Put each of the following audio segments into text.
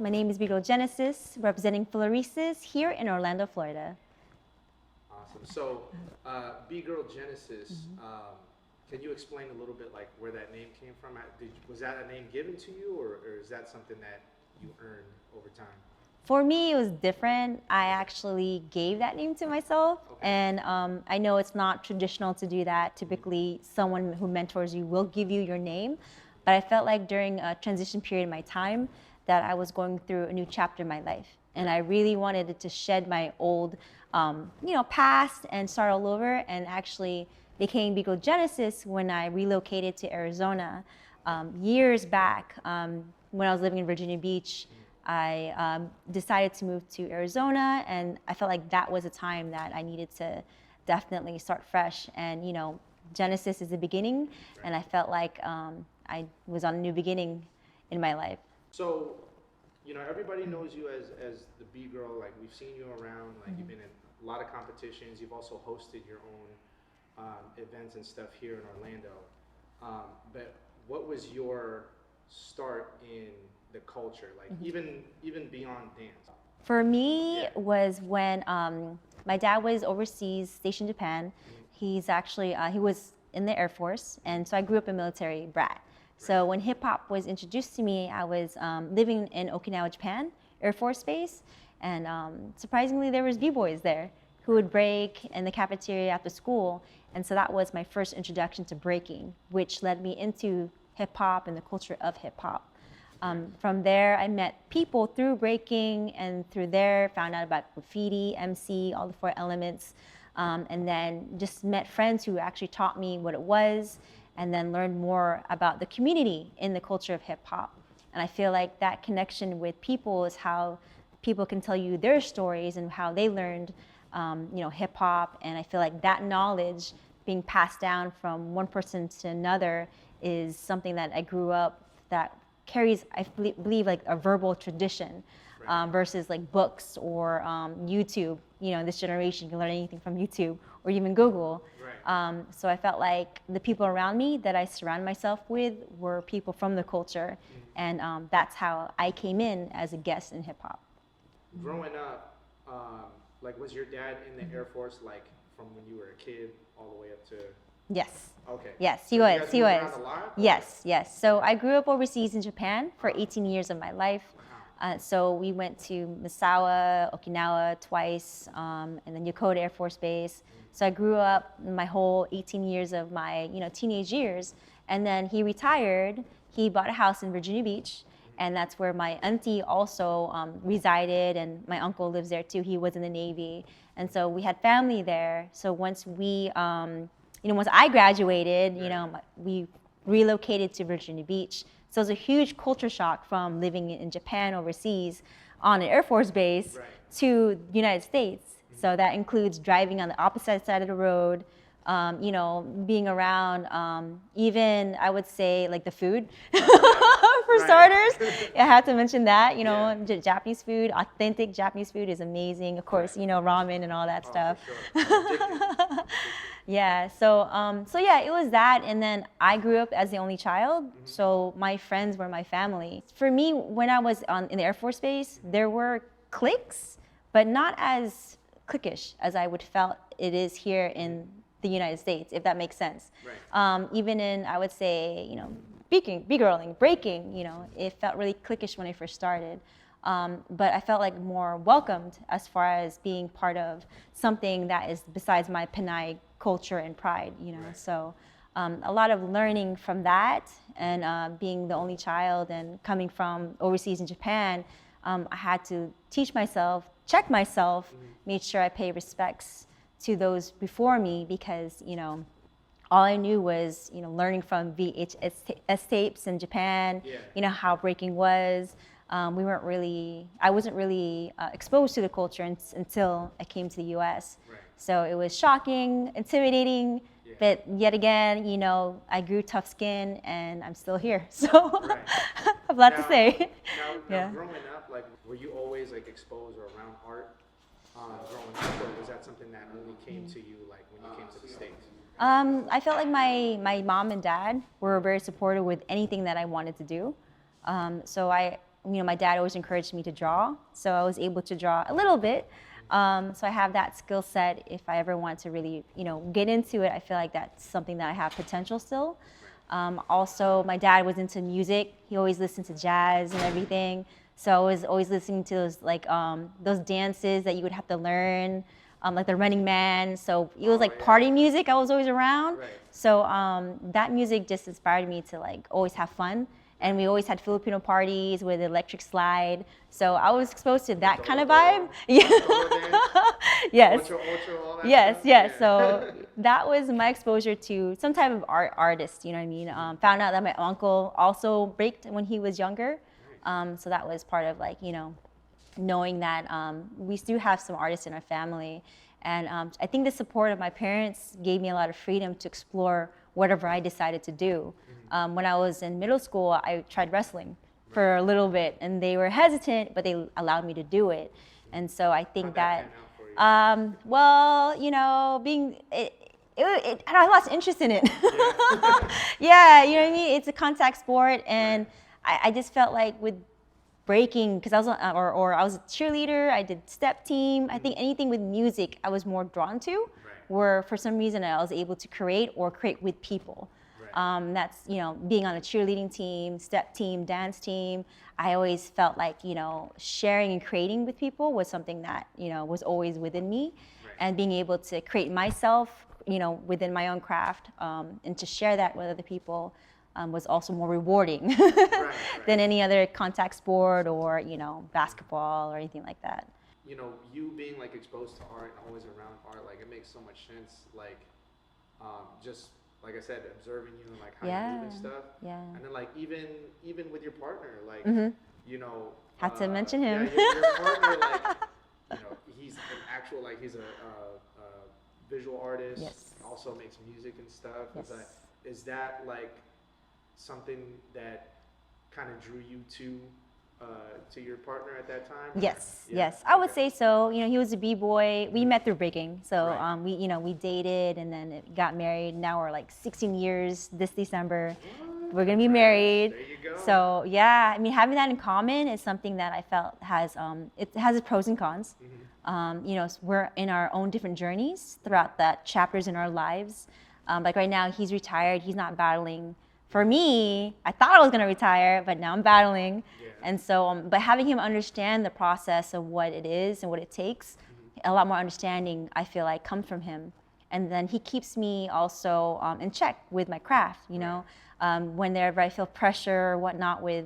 My name is B-Girl Genesis, representing Flooristas here in Orlando, Florida. Awesome. So, B-Girl Genesis, can you explain a little bit like where that name came from? Was that a name given to you, or is that something that you earned over time? For me, it was different. I actually gave that name to myself. Okay. And I know it's not traditional to do that. Typically, someone who mentors you will give you your name. But I felt like during a transition period in my time that I was going through a new chapter in my life. And I really wanted to shed my old, past and start all over, and actually became B-Girl Genesis when I relocated to Arizona years back when I was living in Virginia Beach. I decided to move to Arizona, and I felt like that was a time that I needed to definitely start fresh. And Genesis is the beginning, and I felt like I was on a new beginning in my life. So, everybody knows you as the B-Girl. Like, we've seen you around. Like, you've been in a lot of competitions. You've also hosted your own events and stuff here in Orlando. But what was your start in the culture, like even beyond dance? For me, was when my dad was overseas, stationed in Japan. He's actually he was in the Air Force, and so I grew up a military brat. So when hip hop was introduced to me, I was living in Okinawa, Japan, Air Force Base, and surprisingly, there was b-boys there who would break in the cafeteria after school, and so that was my first introduction to breaking, which led me into hip hop and the culture of hip hop. From there, I met people through breaking, and through there, found out about graffiti, MC, all the 4 elements, and then just met friends who actually taught me what it was, and then learned more about the community in the culture of hip hop. And I feel like that connection with people is how people can tell you their stories and how they learned, hip hop. And I feel like that knowledge being passed down from one person to another is something that I grew up that carries, I believe, like a verbal tradition, versus like books or YouTube. In this generation, you can learn anything from YouTube or even Google. So I felt like the people around me that I surround myself with were people from the culture, and that's how I came in as a guest in hip hop. Growing up, like, was your dad in the Air Force, like from when you were a kid all the way up to? Yes. Okay. Yes, he So you was. guys He moved was. around a lot? Yes. So I grew up overseas in Japan for 18 years of my life. So we went to Misawa, Okinawa twice, and then Yokota Air Force Base. So I grew up my whole 18 years of my teenage years. And then he retired. He bought a house in Virginia Beach, and that's where my auntie also resided, and my uncle lives there too. He was in the Navy, and so we had family there. So once we once I graduated, we relocated to Virginia Beach. So it was a huge culture shock from living in Japan overseas on an Air Force base to the United States. So that includes driving on the opposite side of the road, being around, even I would say like the food for starters. I had to mention that, Japanese food, authentic Japanese food is amazing. Of course, ramen and all that stuff. Yeah, so it was that, and then I grew up as the only child, so my friends were my family. For me, when I was in the Air Force Base, there were cliques, but not as cliquish as I would felt it is here in the United States, if that makes sense. Even in, I would say, b-girling, breaking, it felt really cliquish when I first started. But I felt like more welcomed as far as being part of something that is besides my Pinay culture and pride, So a lot of learning from that, and being the only child and coming from overseas in Japan, I had to teach myself, check myself, make sure I pay respects to those before me, because all I knew was learning from VHS tapes in Japan, how breaking was. I wasn't really exposed to the culture until I came to the U.S. So it was shocking, intimidating, but yet again, I grew tough skin, and I'm still here. So I have a lot to say. Now, growing up, like, were you always like exposed or around art growing up, or was that something that only came to you like when you came to the States? I felt like my mom and dad were very supportive with anything that I wanted to do. So I my dad always encouraged me to draw, so I was able to draw a little bit. So I have that skill set. If I ever want to really, get into it, I feel like that's something that I have potential still. Also, my dad was into music. He always listened to jazz and everything. So I was always listening to those dances that you would have to learn, like the Running Man. So it was like party music I was always around. Right. So that music just inspired me to like always have fun. And we always had Filipino parties with electric slide. So I was exposed to that kind of vibe. Yeah. Yes. Ultra, all that Yes, stuff? yes. Yeah. So that was my exposure to some type of artist, you know what I mean? Found out that my uncle also braked when he was younger. So that was part of like, knowing that we do have some artists in our family. And I think the support of my parents gave me a lot of freedom to explore whatever I decided to do. When I was in middle school, I tried wrestling for a little bit, and they were hesitant, but they allowed me to do it. And so I think How'd that that, pan out for you? well, I lost interest in it. Yeah, you know what I mean? It's a contact sport, and I just felt like with breaking, because I was I was a cheerleader, I did step team. I think anything with music I was more drawn to, where for some reason I was able to create with people. That's being on a cheerleading team, step team, dance team. I always felt like sharing and creating with people was something that was always within me, and being able to create myself within my own craft, and to share that with other people was also more rewarding than any other contact sport or basketball or anything like that. You being like exposed to art and always around art, like it makes so much sense. Like, just like I said, observing you and like how you move and stuff. Yeah. And then like even with your partner, like Had to mention him. Yeah, your partner, like he's an actual he's a visual artist. Yes. Also makes music and stuff. Yes. Is that like something that kind of drew you to your partner at that time? Yes, Yeah? yes, I would Okay. say so. He was a b-boy. We met through breaking, so Right. we dated and then got married. Now we're like 16 years this December. We're gonna be married. There you go. So yeah, I mean, having that in common is something that I felt has it has its pros and cons. We're in our own different journeys throughout that chapters in our lives. Like right now, he's retired. He's not battling. For me, I thought I was gonna retire, but now I'm battling. Yeah. And so, but having him understand the process of what it is and what it takes, a lot more understanding, I feel like, comes from him. And then he keeps me also in check with my craft, whenever I feel pressure or whatnot with,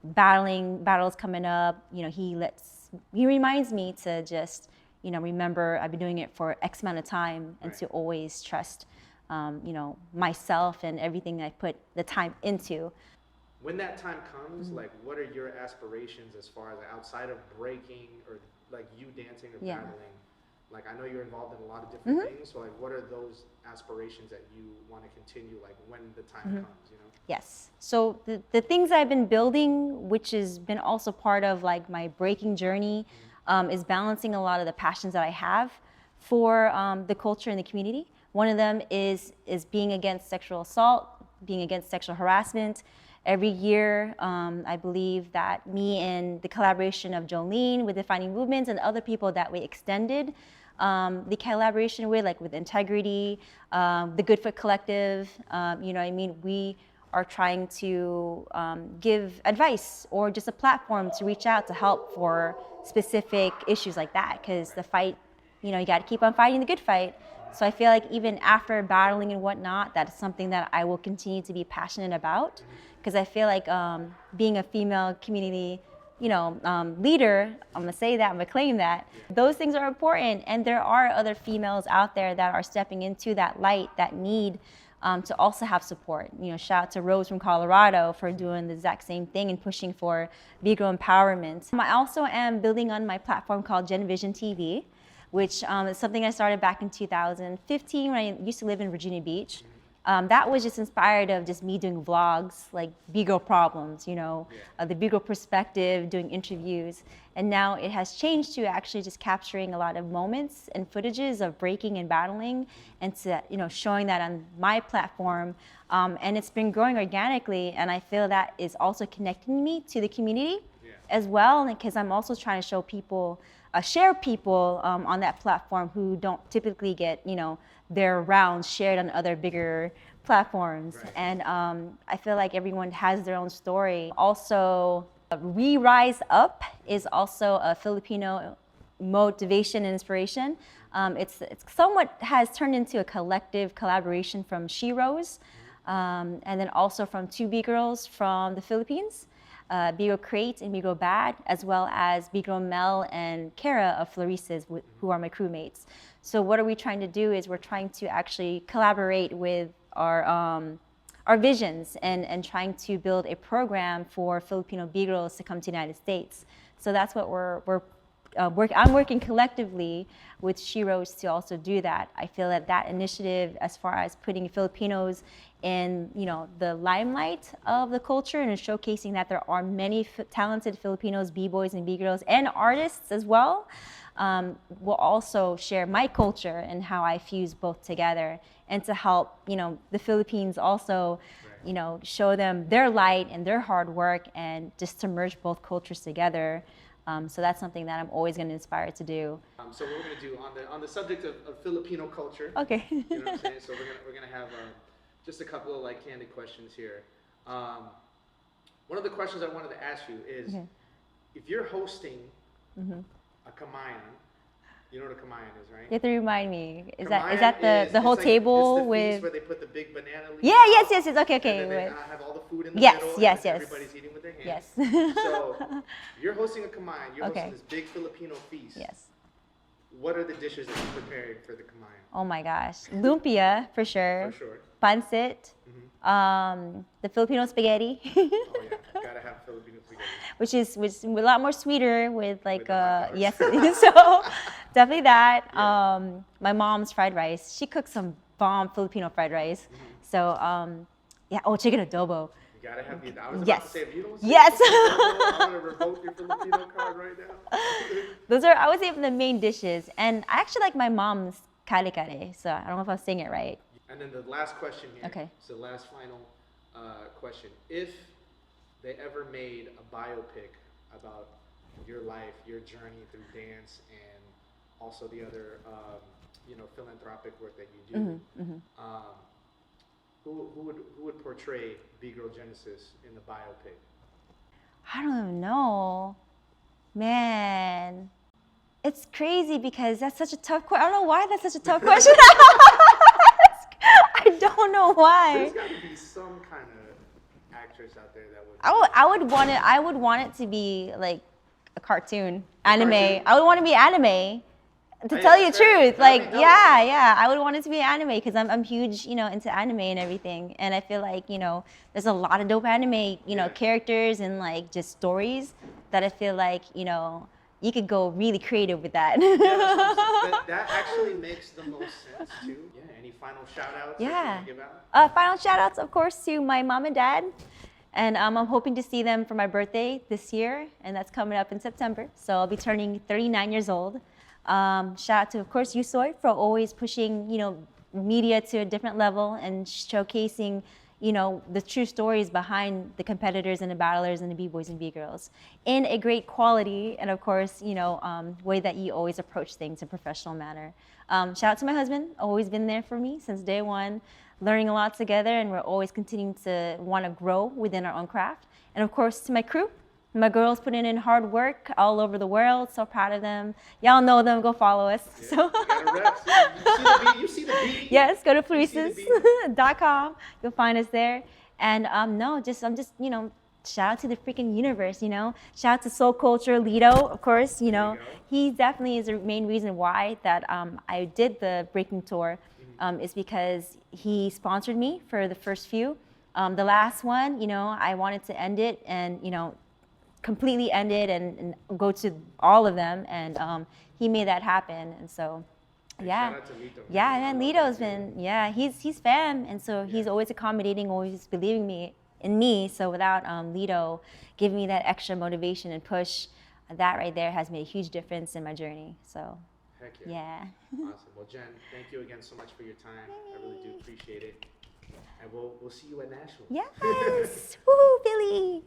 battles coming up, he reminds me to just, remember I've been doing it for X amount of time, and to always trust, myself and everything that I put the time into. When that time comes, like, what are your aspirations as far as outside of breaking or like you dancing or battling? Like, I know you're involved in a lot of different things. So, like, what are those aspirations that you want to continue, like, when the time comes? Yes. So the things I've been building, which has been also part of like my breaking journey, is balancing a lot of the passions that I have for the culture and the community. One of them is being against sexual assault, being against sexual harassment. Every year, I believe that me and the collaboration of Jolene with Defining Movements and other people that we extended the collaboration with, like with Integrity, the Good Foot Collective, we are trying to give advice or just a platform to reach out to help for specific issues like that, because the fight, you got to keep on fighting the good fight. So I feel like even after battling and whatnot, that is something that I will continue to be passionate about, because I feel like being a female community, leader, I'm gonna say that, I'm gonna claim that, those things are important, and there are other females out there that are stepping into that light that need to also have support. Shout out to Rose from Colorado for doing the exact same thing and pushing for Vigor empowerment. I also am building on my platform called Gen Vision TV, which is something I started back in 2015 when I used to live in Virginia Beach. That was just inspired of just me doing vlogs, like B-Girl problems, the B-Girl perspective, doing interviews. And now it has changed to actually just capturing a lot of moments and footages of breaking and battling, and to, showing that on my platform. And it's been growing organically, and I feel that is also connecting me to the community. as well, because I'm also trying to show people, share people on that platform who don't typically get, their rounds shared on other bigger platforms. Right. And I feel like everyone has their own story. Also, Re-Rise Up is also a Filipino motivation and inspiration. It's somewhat has turned into a collective collaboration from She Rose, and then also from two B-girls from the Philippines, B-Girl Crate and B-Girl Bad, as well as B-Girl Mel and Kara of Flooristas, who are my crewmates. So what are we trying to do is we're trying to actually collaborate with our visions and trying to build a program for Filipino B-girls to come to the United States. So that's what I'm working collectively with She Rose to also do that. I feel that that initiative, as far as putting Filipinos in, the limelight of the culture and showcasing that there are many talented Filipinos, B-boys and B-girls, and artists as well, will also share my culture and how I fuse both together, and to help, the Philippines also, show them their light and their hard work, and just to merge both cultures together. So that's something that I'm always going to inspire to do. So what we're going to do on the subject of Filipino culture. Okay. You know what I'm saying? So we're gonna have just a couple of like candid questions here. One of the questions I wanted to ask you is, if you're hosting a kamayan, you know what a kamayan is, right? You have to remind me. Is Kamayan that the whole it's table it's the with? feast where they put the big banana leaf. Yeah. out, Yes. Okay. And then they Wait. have all the food in the Yes, middle. yes, and yes. Everybody's eating with their hands. Yes. So you're hosting a kamayan. You're Okay. hosting this big Filipino feast. Yes. What are the dishes that you're preparing for the kamayan? Oh my gosh, lumpia for sure. For sure. Pancit. The Filipino spaghetti. Oh yeah, gotta have Filipino spaghetti. which is a lot more sweeter with like With the hot dogs. yes. So definitely that. Yeah. My mom's fried rice. She cooks some bomb Filipino fried rice. So yeah. Oh, chicken adobo. You gotta have the. I was about Yes. to say, if you don't say Yes. I'm gonna revoke your Filipino card right now. Those are, I would say, the main dishes. And I actually like my mom's kare kare. So I don't know if I'm saying it right. And then the last question here. Okay. So the last final question. If they ever made a biopic about your life, your journey through dance, and also the other, philanthropic work that you do, who would portray B-Girl Genesis in the biopic? I don't even know. Man. It's crazy because that's such a tough question. I don't know why that's such a tough question. I don't know why. There's got to be some kind of actress out there that would. I would want it to be like a cartoon, anime. cartoon? I would want to be anime. To Oh, tell yeah, you the fair. truth, That'd like be dope. yeah, I would want it to be anime because I'm huge, into anime and everything, and I feel like there's a lot of dope anime, Yeah. characters and like just stories that I feel like you could go really creative with that. Yeah, that's what I'm saying. That actually makes the most sense too. Yeah. Any final shout outs that you Yeah. want to give out? Final shout outs, of course, to my mom and dad. And I'm hoping to see them for my birthday this year, and that's coming up in September. So I'll be turning 39 years old. Shout out to, of course, you, Soy, for always pushing, media to a different level and showcasing, the true stories behind the competitors and the battlers and the B-boys and B-girls in a great quality and, of course, way that you always approach things in a professional manner. Shout out to my husband, always been there for me since day one, learning a lot together, and we're always continuing to want to grow within our own craft. And, of course, to my crew. My girls putting in hard work all over the world. So proud of them. Y'all know them. Go follow us. Yeah, So you gotta rep. You see the beat. yes, go to You see the Flooristas.com. You'll find us there. And I'm just shout out to the freaking universe. Shout out to Soul Culture Lido, of course. you go. He definitely is the main reason why that I did the breaking tour. Is because he sponsored me for the first few. The last one, I wanted to end it and completely end it and go to all of them, and he made that happen. And so yeah, Shout out to Lito. yeah, I man, love Lito's that been he's fam, and so he's always accommodating, always believing in me. So without Lito giving me that extra motivation and push, that right there has made a huge difference in my journey. So Heck yeah. yeah. Awesome. Well, Jen, thank you again so much for your time. I really do appreciate it. And we'll see you at Nationals. Yes. Woo, Billy.